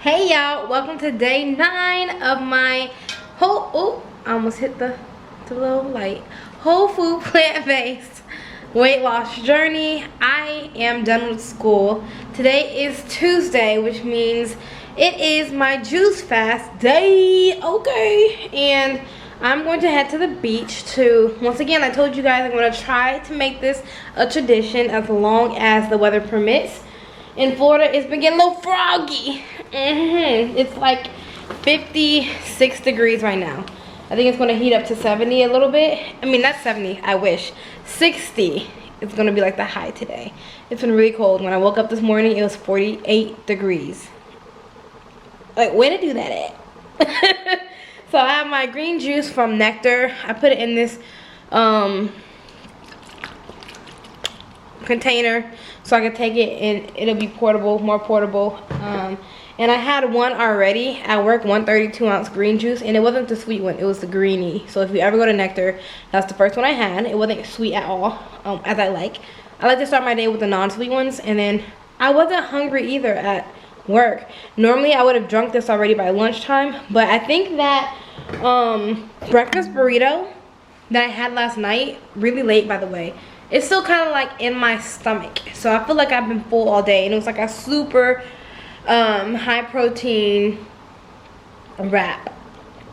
Hey y'all, welcome to day 9 of my I almost hit the little light. Whole food plant-based weight loss journey. I am done with school. Today is Tuesday, which means it is my juice fast day. Okay, and I'm going to head to the beach to, once again, I told you guys I'm going to try to make this a tradition as long as the weather permits. In Florida, it's been getting a little froggy. It's like 56 degrees right now. I think it's going to heat up to 70 a little bit. I mean, not 70, I wish. 60 is going to be like the high today. It's been really cold. When I woke up this morning, it was 48 degrees. Like, where to do that at? So I have my green juice from Nectar. I put it in this container so I can take it and it'll be portable, more portable. And I had one already at work, 132-ounce green juice, and it wasn't the sweet one, it was the greenie. So if you ever go to Nectar, that's the first one I had. It wasn't sweet at all, as I like. I like to start my day with the non-sweet ones, and then I wasn't hungry either at work. Normally I would have drunk this already by lunchtime, but I think that breakfast burrito that I had last night, really late by the way, it's still kind of like in my stomach. So I feel like I've been full all day, and it was like a super high protein wrap,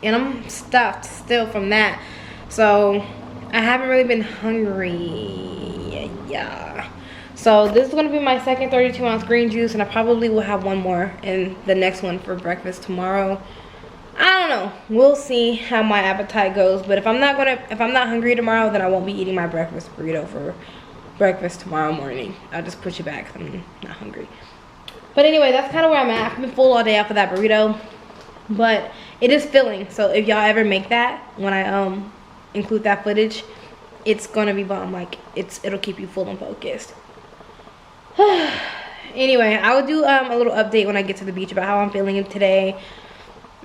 and I'm stuffed still from that. So I haven't really been hungry. Yeah. So this is going to be my second 32-ounce green juice, and I probably will have one more in the next one for breakfast tomorrow. I don't know. We'll see how my appetite goes. But if I'm not hungry tomorrow, then I won't be eating my breakfast burrito for breakfast tomorrow morning. I'll just push it back 'cause I'm not hungry. But anyway, that's kind of where I'm at. I've been full all day after that burrito, but it is filling. So if y'all ever make that, when I include that footage, it's gonna be bomb. Like it'll keep you full and focused. Anyway, I will do a little update when I get to the beach about how I'm feeling today.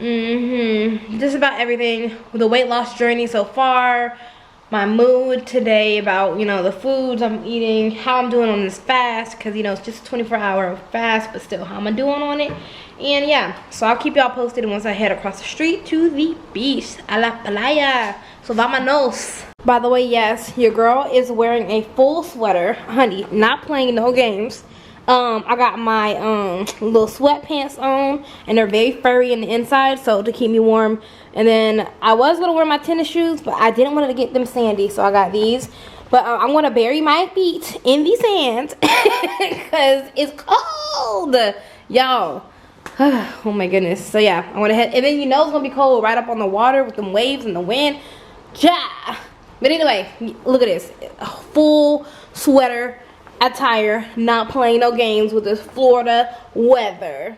Just about everything. The weight loss journey so far, my mood today, about, you know, the foods I'm eating, how I'm doing on this fast, because, you know, it's just a 24-hour fast, but still, how am I doing on it? And yeah, so I'll keep y'all posted once I head across the street to the beach, a la playa. So vámonos. By the way, yes, your girl is wearing a full sweater, honey, not playing no games. I got my little sweatpants on, and they're very furry in the inside, so to keep me warm. And then I was gonna wear my tennis shoes, but I didn't want to get them sandy, so I got these. But I'm gonna bury my feet in the sand because it's cold, y'all. Oh my goodness. So yeah, I went ahead, and then you know it's gonna be cold right up on the water with them waves and the wind. Ja. But anyway, look at this, a full sweater attire, not playing no games with this Florida weather.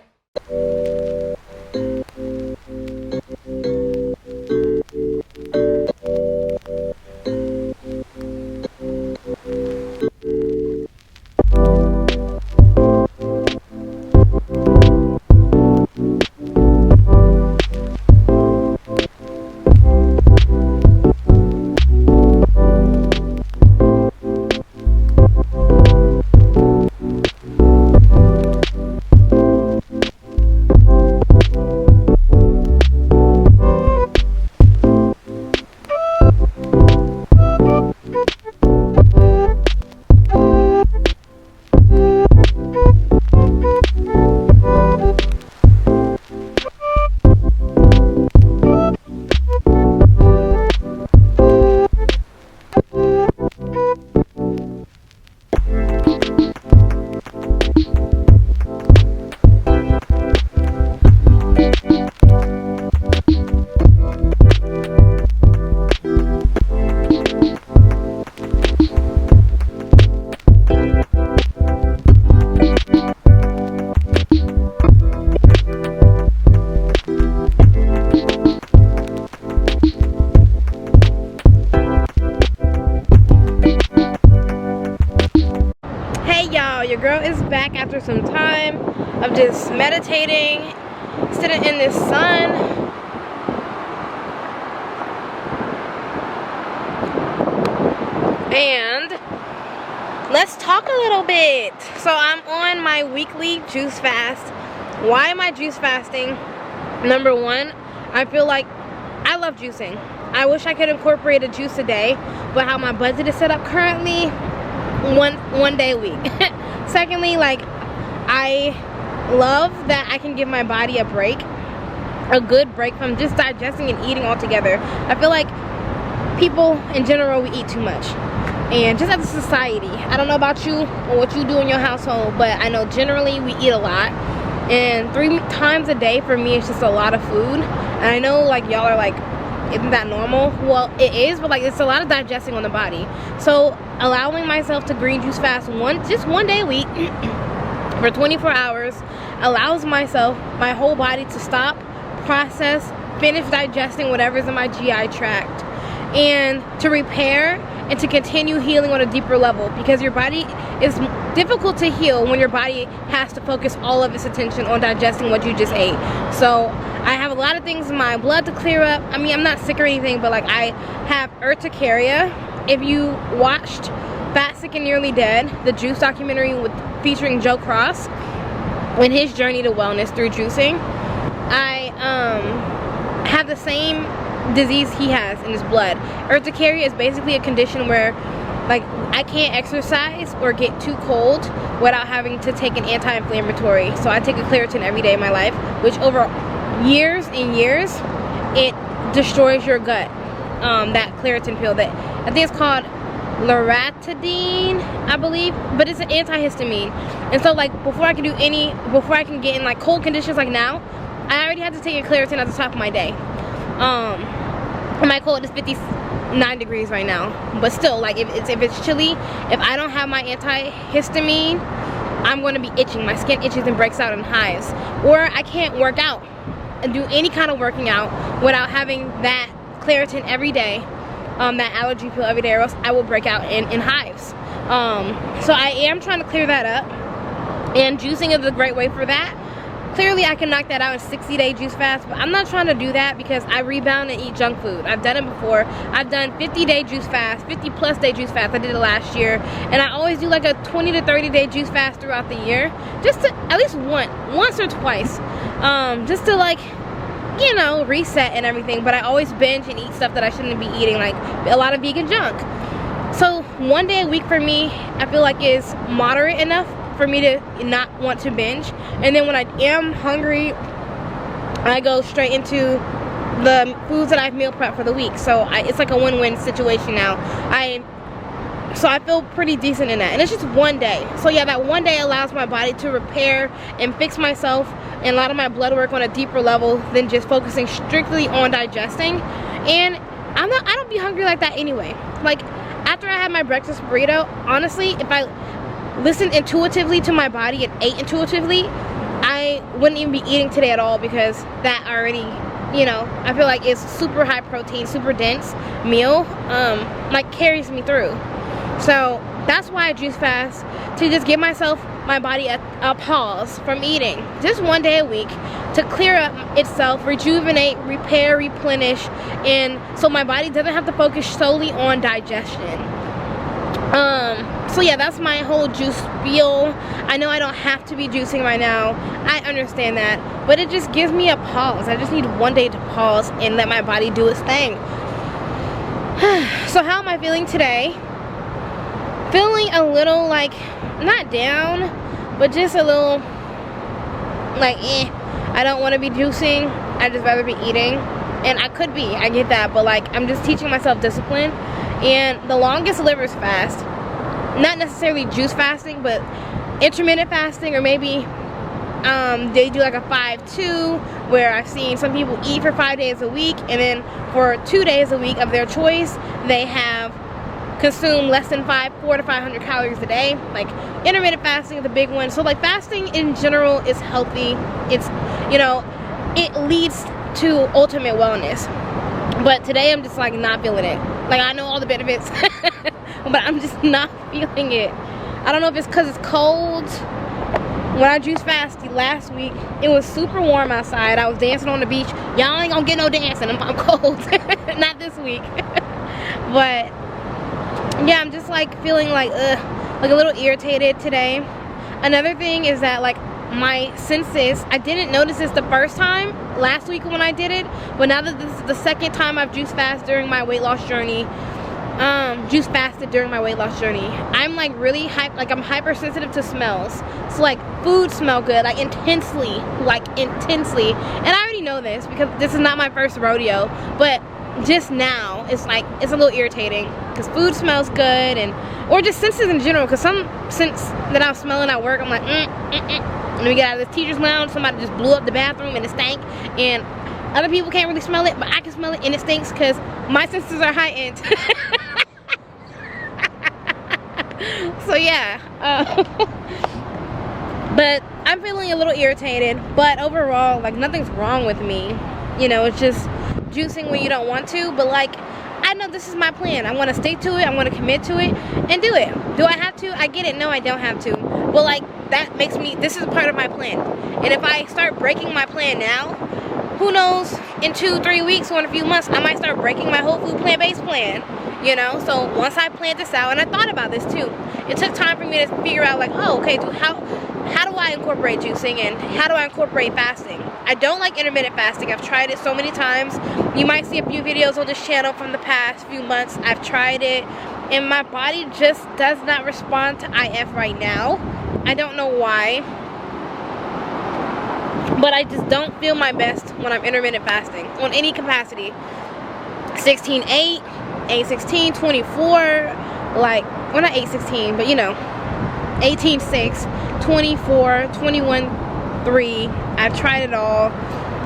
Your girl is back after some time of just meditating, sitting in the sun. And let's talk a little bit. So I'm on my weekly juice fast. Why am I juice fasting? Number one, I feel like I love juicing. I wish I could incorporate a juice a day, but how my budget is set up currently, one day a week. Secondly, like, I love that I can give my body a break, a good break from just digesting and eating altogether. I feel like people in general, we eat too much. And just as a society, I don't know about you or what you do in your household, but I know generally we eat a lot. And 3 times a day for me is just a lot of food. And I know like y'all are like, isn't that normal? Well, it is, but like it's a lot of digesting on the body. So allowing myself to green juice fast just one day a week for 24 hours allows myself, my whole body to stop, process, finish digesting whatever's in my GI tract, and to repair and to continue healing on a deeper level, because your body is difficult to heal when your body has to focus all of its attention on digesting what you just ate. So I have a lot of things in my blood to clear up. I mean, I'm not sick or anything, but like I have urticaria. If you watched Fat, Sick, and Nearly Dead, the juice documentary featuring Joe Cross, and his journey to wellness through juicing, I have the same disease he has in his blood. Urticaria is basically a condition where like I can't exercise or get too cold without having to take an anti-inflammatory. So I take a Claritin every day of my life, which over years and years it destroys your gut. That Claritin pill, that I think it's called loratadine, I believe, but it's an antihistamine. And so like before I can get in like cold conditions like now, I already had to take a Claritin at the top of my day. And my cold is 59 degrees right now, but still, like if it's chilly, if I don't have my antihistamine, I'm going to be itching. My skin itches and breaks out in hives. Or I can't work out and do any kind of working out without having that Claritin every day, that allergy pill every day, or else I will break out in hives. So I am trying to clear that up, and juicing is a great way for that. Clearly I can knock that out in 60-day juice fast, but I'm not trying to do that because I rebound and eat junk food. I've done it before. I've done 50-day juice fast, 50+ day juice fast. I did it last year, and I always do like a 20 to 30-day juice fast throughout the year, just to at least once or twice, just to like, you know, reset and everything. But I always binge and eat stuff that I shouldn't be eating, like a lot of vegan junk. So one day a week for me, I feel like is moderate enough for me to not want to binge. And then when I am hungry, I go straight into the foods that I've meal prepped for the week. So it's like a win-win situation now. So I feel pretty decent in that, and it's just one day. So yeah, that one day allows my body to repair and fix myself and a lot of my blood work on a deeper level than just focusing strictly on digesting. And I don't be hungry like that anyway. Like after I had my breakfast burrito, honestly, if I listened intuitively to my body and ate intuitively, I wouldn't even be eating today at all, because that already, you know, I feel like it's super high protein, super dense meal, like carries me through. So that's why I juice fast, to just give my body a pause from eating just one day a week, to clear up itself, rejuvenate, repair, replenish, and so my body doesn't have to focus solely on digestion. So yeah, that's my whole juice spiel. I know I don't have to be juicing right now, I understand that, but it just gives me a pause. I just need one day to pause and let my body do its thing. So how am I feeling today? Feeling a little like, not down, but just a little like I don't want to be juicing, I'd just rather be eating. And I could be, I get that, but like I'm just teaching myself discipline. And the longest livers fast, not necessarily juice fasting, but intermittent fasting, or maybe they do like a 5-2, where I've seen some people eat for 5 days a week, and then for 2 days a week of their choice, they have consumed less than 400 to 500 calories a day. Like intermittent fasting is the big one. So like fasting in general is healthy. It's, you know, it leads to ultimate wellness. But today I'm just like not feeling it. Like I know all the benefits, but I'm just not feeling it. I don't know if it's because it's cold. When I juice fasted last week, it was super warm outside. I was dancing on the beach. Y'all ain't gonna get no dancing. I'm cold. Not this week. But yeah, I'm just like feeling like a little irritated today. Another thing is that like my senses, I didn't notice this the first time last week when I did it, but now that this is the second time I've juice fasted during my weight loss journey, I'm like really I'm hypersensitive to smells. So like food smell good, like intensely, and I already know this because this is not my first rodeo, but just now it's like it's a little irritating because food smells good, or just senses in general, because some scents that I'm smelling at work, I'm like When we get out of the teacher's lounge, somebody just blew up the bathroom and it stank, and other people can't really smell it, but I can smell it and it stinks because my senses are heightened. So yeah, but I'm feeling a little irritated, but overall, like, nothing's wrong with me. You know, it's just juicing when you don't want to, but like, I know this is my plan. I want to stick to it, I want to commit to it and do it. Do I have to? I get it. No, I don't have to, but like, that makes me, this is a part of my plan. And if I start breaking my plan now, who knows, in 2-3 weeks or in a few months, I might start breaking my whole food plant-based plan, you know? So once I planned this out, and I thought about this too, it took time for me to figure out, like, oh, okay, how do I incorporate juicing, and how do I incorporate fasting? I don't like intermittent fasting. I've tried it so many times. You might see a few videos on this channel from the past few months. I've tried it, and my body just does not respond to IF right now. I don't know why, but I just don't feel my best when I'm intermittent fasting on any capacity. 16-8, 8-16, 24, like, well, not 8-16, but you know, 18-6, 24, 21-3. I've tried it all.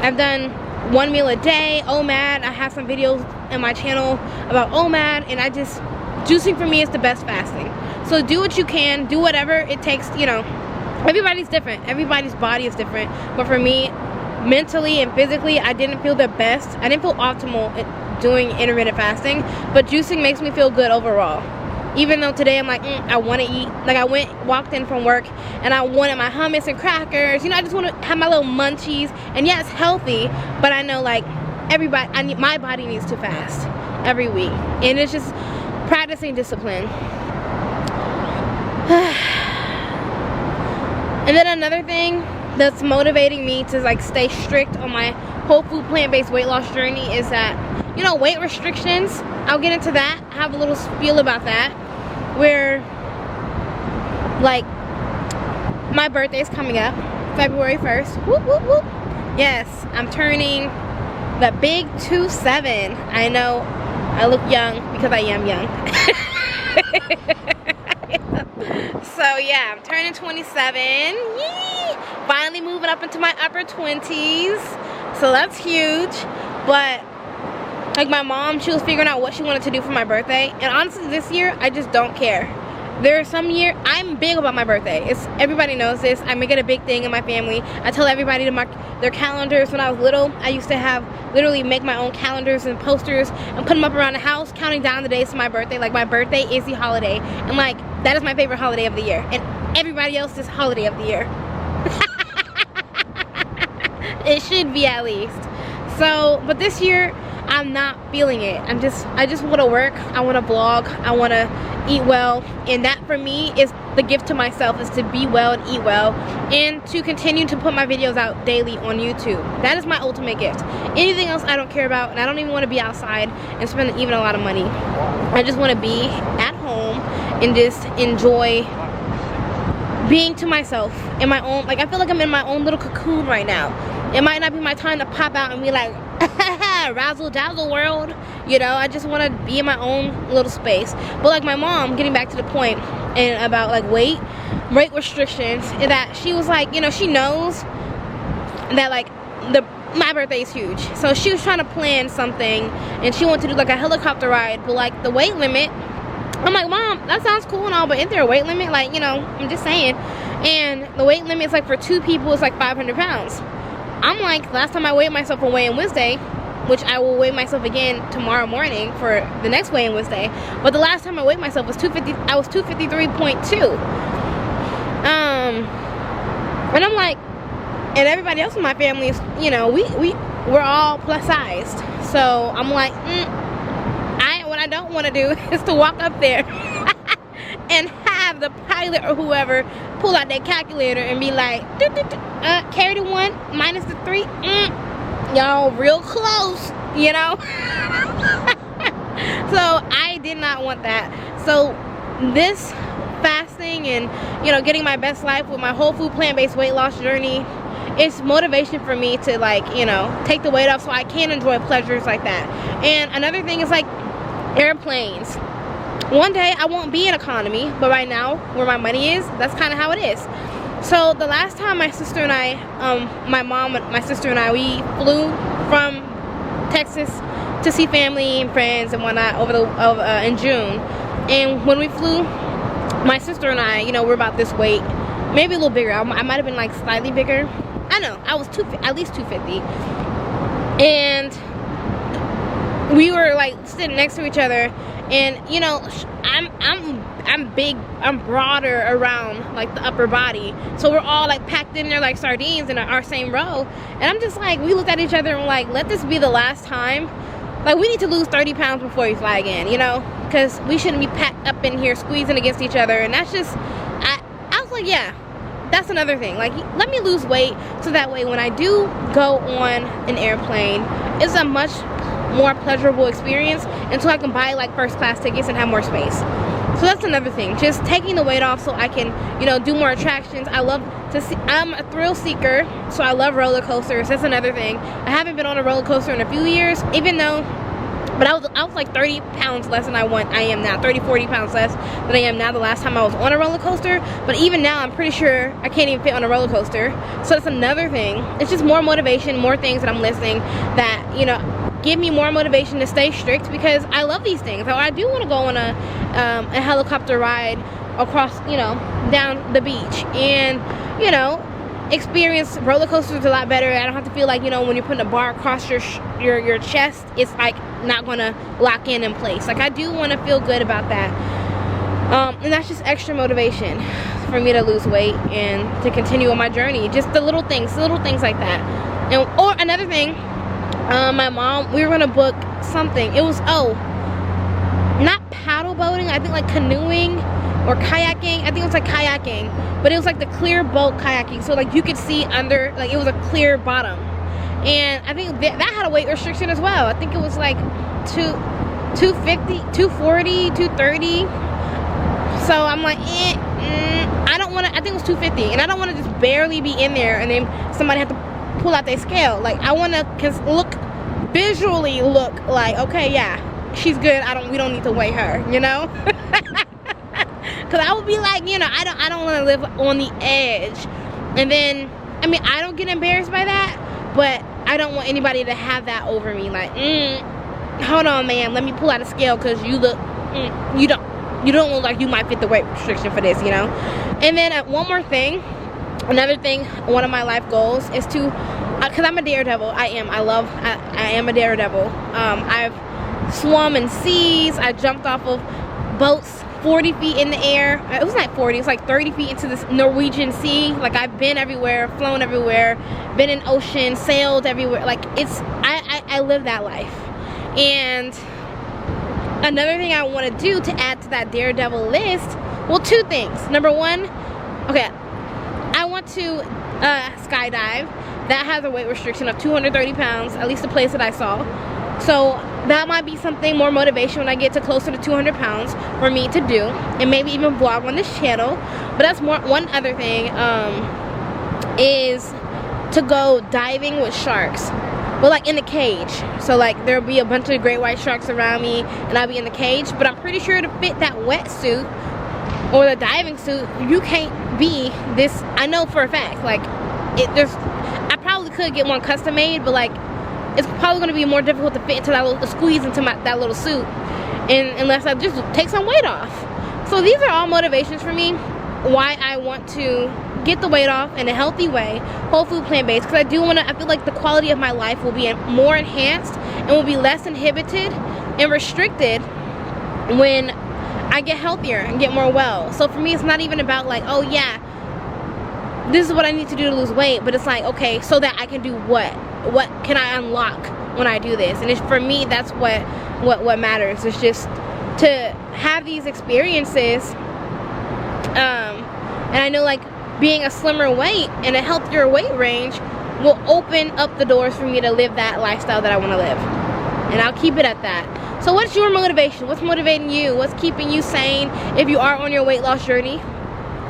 I've done 1 meal a day, OMAD. I have some videos in my channel about OMAD, and juicing for me is the best fasting. So do what you can, do whatever it takes, you know. Everybody's different, everybody's body is different, but for me, mentally and physically, I didn't feel the best. I didn't feel optimal at doing intermittent fasting, but juicing makes me feel good overall. Even though today I'm like, I want to eat. Like, I walked in from work and I wanted my hummus and crackers. You know, I just want to have my little munchies. And yeah, it's healthy, but I know, like, my body needs to fast every week. And it's just practicing discipline. And then another thing that's motivating me to, like, stay strict on my whole food plant-based weight loss journey is that, you know, weight restrictions. I'll get into that. I have a little spiel about that, where, like, my birthday's coming up, February 1st. Whoop, whoop, whoop. Yes, I'm turning the big 27. I know I look young because I am young. So yeah, I'm turning 27. Yee! Finally moving up into my upper 20s. So that's huge. But like, my mom, she was figuring out what she wanted to do for my birthday. And honestly, this year, I just don't care. There are some years, I'm big about my birthday. Everybody knows this. I make it a big thing in my family. I tell everybody to mark their calendars. When I was little, I used to literally make my own calendars and posters and put them up around the house, counting down the days to my birthday. Like, my birthday is the holiday. And like, that is my favorite holiday of the year. And everybody else's holiday of the year. It should be, at least. So, but this year, I'm not feeling it. I just want to work. I want to vlog. I want to eat well. And that, for me, is the gift to myself, is to be well and eat well, and to continue to put my videos out daily on YouTube. That is my ultimate gift. Anything else I don't care about, and I don't even want to be outside and spend even a lot of money. I just want to be at home and just enjoy being to myself in my own, like, I feel like I'm in my own little cocoon right now. It might not be my time to pop out and be like, razzle dazzle world, you know. I just want to be in my own little space. But like, my mom, getting back to the point and about like weight restrictions, is that she was like, you know, she knows that like my birthday is huge, so she was trying to plan something, and she wanted to do like a helicopter ride, but like the weight limit, I'm like, Mom, that sounds cool and all, but isn't there a weight limit? Like, you know, I'm just saying. And the weight limit is like, for 2 people, it's like 500 pounds. I'm like, last time I weighed myself on Weigh-In Wednesday, which I will weigh myself again tomorrow morning for the next Weigh-In Wednesday, but the last time I weighed myself was 250. I was 253.2. And I'm like, and everybody else in my family is, you know, we're all plus sized. So I'm like, what I don't want to do is to walk up there and have the pilot or whoever pull out that calculator and be like, carry the 1 minus the 3. Y'all real close, you know. So I did not want that. So this fasting and, you know, getting my best life with my whole food plant-based weight loss journey, it's motivation for me to, like, you know, take the weight off so I can enjoy pleasures like that. And another thing is like airplanes. One day I won't be in economy, but right now where my money is, that's kind of how it is. So the last time my sister and I, my mom and my sister and I, we flew from Texas to see family and friends and whatnot in June. And when we flew, my sister and I, you know, we're about this weight, maybe a little bigger. I might have been like slightly bigger. I know, I was at least 250. And we were like sitting next to each other, and you know, I'm big, I'm broader around like the upper body, so we're all like packed in there like sardines in our same row. And I'm just like, we looked at each other and we're like, let this be the last time. Like, we need to lose 30 pounds before we fly again, you know, because we shouldn't be packed up in here squeezing against each other. And that's just, I was like, yeah, that's another thing. Like, let me lose weight so that way when I do go on an airplane, it's a much more pleasurable experience, and so I can buy like first class tickets and have more space. So that's another thing, just taking the weight off so I can, you know, do more attractions. I love to see, I'm a thrill seeker, so I love roller coasters. That's another thing. I haven't been on a roller coaster in a few years, even though, but I was like 30 pounds less than I am now, 30-40 pounds less than I am now the last time I was on a roller coaster. But even now, I'm pretty sure I can't even fit on a roller coaster. So that's another thing. It's just more motivation, more things that I'm listening that, you know, give me more motivation to stay strict, because I love these things. So I do want to go on a helicopter ride across, you know, down the beach, and, you know, experience roller coasters a lot better. I don't have to feel like, you know, when you're putting a bar across your chest, it's like not gonna lock in place. Like, I do want to feel good about that, and that's just extra motivation for me to lose weight and to continue on my journey. Just the little things like that. And or another thing, my mom, we were gonna book something. It was, not paddle boating, I think like canoeing or kayaking. I think it was like kayaking, but it was like the clear boat kayaking, so like you could see under, like it was a clear bottom. And I think that had a weight restriction as well. I think it was like 250, 240, 230. So I'm like, I don't want to, I think it was 250, and I don't want to just barely be in there and then somebody have to pull out their scale. Like, I want to visually look like, okay, yeah, she's good. We don't need to weigh her, you know? Because I would be like, you know, I don't want to live on the edge. And then, I mean, I don't get embarrassed by that, but I don't want anybody to have that over me. Like, hold on, man, let me pull out a scale because you look, you don't look like you might fit the weight restriction for this, you know? And then one more thing, another thing, one of my life goals is to, because I'm a daredevil. I am a daredevil. I've swum in seas. I jumped off of boats 40 feet in the air. It was not 40, it's like 30 feet into this Norwegian sea. Like, I've been everywhere, flown everywhere, been in ocean, sailed everywhere. Like, it's, I live that life. And another thing I want to do to add to that daredevil list, well, two things. Number one, okay, I want to skydive. That has a weight restriction of 230 pounds, at least the place that I saw. So that might be something, more motivation when I get to closer to 200 pounds for me to do, and maybe even vlog on this channel. But that's one other thing, is to go diving with sharks, but like in the cage. So like there'll be a bunch of great white sharks around me and I'll be in the cage, but I'm pretty sure to fit that wetsuit or the diving suit, you can't be this. I know for a fact, like, I probably could get one custom made, but like, it's probably going to be more difficult to fit into that little, squeeze into that little suit, and unless I just take some weight off. So these are all motivations for me why I want to get the weight off in a healthy way, whole food, plant-based, because I do want to, I feel like the quality of my life will be more enhanced and will be less inhibited and restricted when I get healthier and get more well. So for me, it's not even about like, oh yeah, this is what I need to do to lose weight, but it's like, okay, so that I can do what can I unlock when I do this? And it's, for me, that's what matters. It's just to have these experiences, and I know, like, being a slimmer weight and a healthier weight range will open up the doors for me to live that lifestyle that I want to live. And I'll keep it at that. So what's your motivation? What's motivating you? What's keeping you sane if you are on your weight loss journey?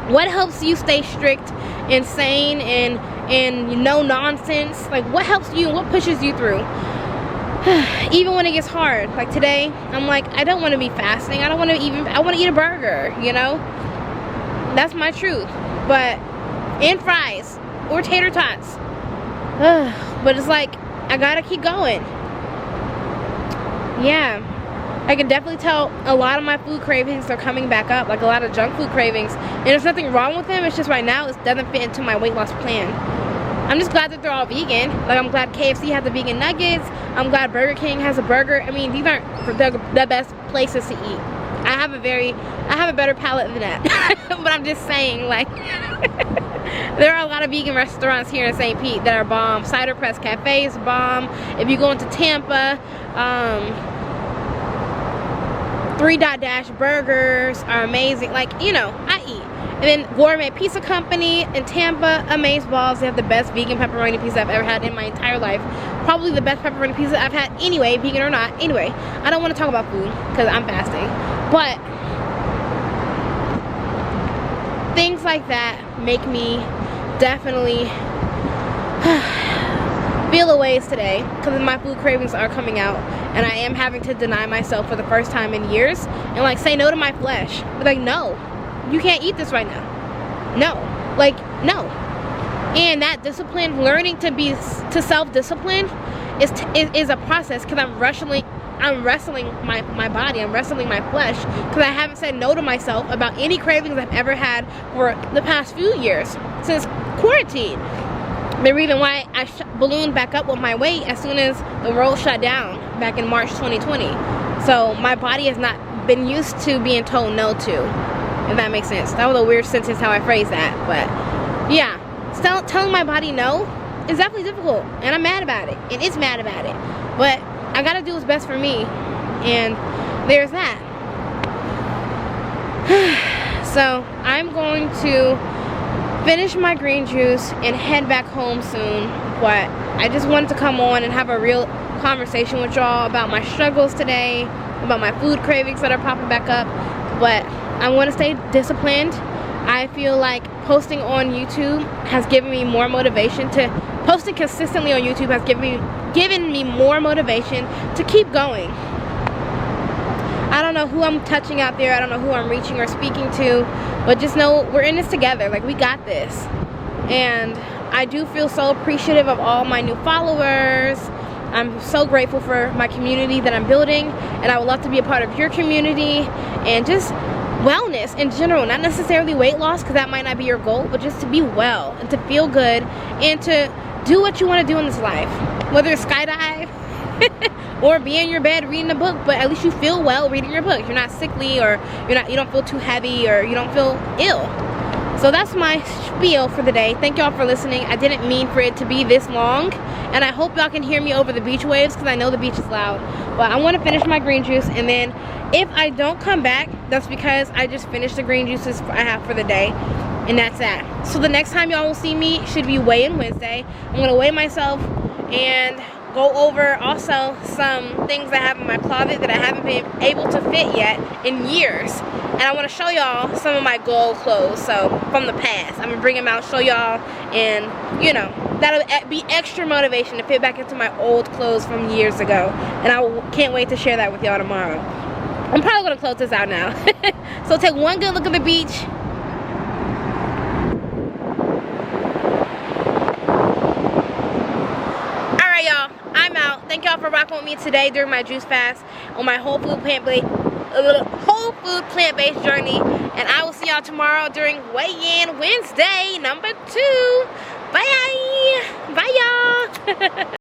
What helps you stay strict and sane and no nonsense? Like, what helps you and what pushes you through? Even when it gets hard. Like today, I'm like, I don't want to be fasting. I want to eat a burger, you know? That's my truth. But, and fries or tater tots. But it's like, I gotta keep going. Yeah. I can definitely tell a lot of my food cravings are coming back up, like a lot of junk food cravings. And there's nothing wrong with them, it's just right now it doesn't fit into my weight loss plan. I'm just glad that they're all vegan. Like, I'm glad KFC has the vegan nuggets. I'm glad Burger King has a burger. I mean, these aren't the best places to eat. I have a better palate than that. But I'm just saying, like, there are a lot of vegan restaurants here in St. Pete that are bomb. Cider Press Cafe is bomb. If you go into Tampa, 3 Dot Dash burgers are amazing. Like, you know, I eat. And then Gourmet Pizza Company in Tampa, Amazeballs. They have the best vegan pepperoni pizza I've ever had in my entire life. Probably the best pepperoni pizza I've had anyway, vegan or not. Anyway, I don't want to talk about food because I'm fasting. But things like that make me definitely feel a ways today because my food cravings are coming out and I am having to deny myself for the first time in years and like say no to my flesh. But like, no, you can't eat this right now. No, like, no. And that discipline, learning to self-discipline is a process because I'm wrestling my body, I'm wrestling my flesh because I haven't said no to myself about any cravings I've ever had for the past few years since quarantine. The reason why I ballooned back up with my weight as soon as the world shut down back in March 2020. So my body has not been used to being told no to, if that makes sense. That was a weird sentence how I phrased that, but yeah, telling my body no is definitely difficult, and I'm mad about it, and it's mad about it, but I gotta do what's best for me, and there's that. So I'm going to finish my green juice and head back home soon, but I just wanted to come on and have a real conversation with y'all about my struggles today, about my food cravings that are popping back up. But I want to stay disciplined. I feel like posting on YouTube has given me more motivation posting consistently on YouTube has given me more motivation to keep going. I don't know who I'm touching out there, I don't know who I'm reaching or speaking to, but just know we're in this together. Like, we got this. And I do feel so appreciative of all my new followers. I'm so grateful for my community that I'm building, and I would love to be a part of your community and just wellness in general, not necessarily weight loss because that might not be your goal, but just to be well and to feel good and to do what you want to do in this life, whether it's skydive or be in your bed reading a book, but at least you feel well reading your book. You're not sickly, or you don't feel too heavy, or you don't feel ill. So that's my spiel for the day. Thank y'all for listening. I didn't mean for it to be this long, and I hope y'all can hear me over the beach waves because I know the beach is loud. But I want to finish my green juice, and then if I don't come back, that's because I just finished the green juices I have for the day, and that's that. So the next time y'all will see me should be weigh-in Wednesday. I'm going to weigh myself and go over also some things I have in my closet that I haven't been able to fit yet in years. And I want to show y'all some of my gold clothes, so from the past. I'm going to bring them out, show y'all, and you know, that'll be extra motivation to fit back into my old clothes from years ago. And I can't wait to share that with y'all tomorrow. I'm probably going to close this out now. So take one good look at the beach. Alright y'all, I'm out. Thank y'all for rocking with me today during my juice fast on my whole food plant-based journey. And I will see y'all tomorrow during weigh-in Wednesday #2. Bye. Bye y'all.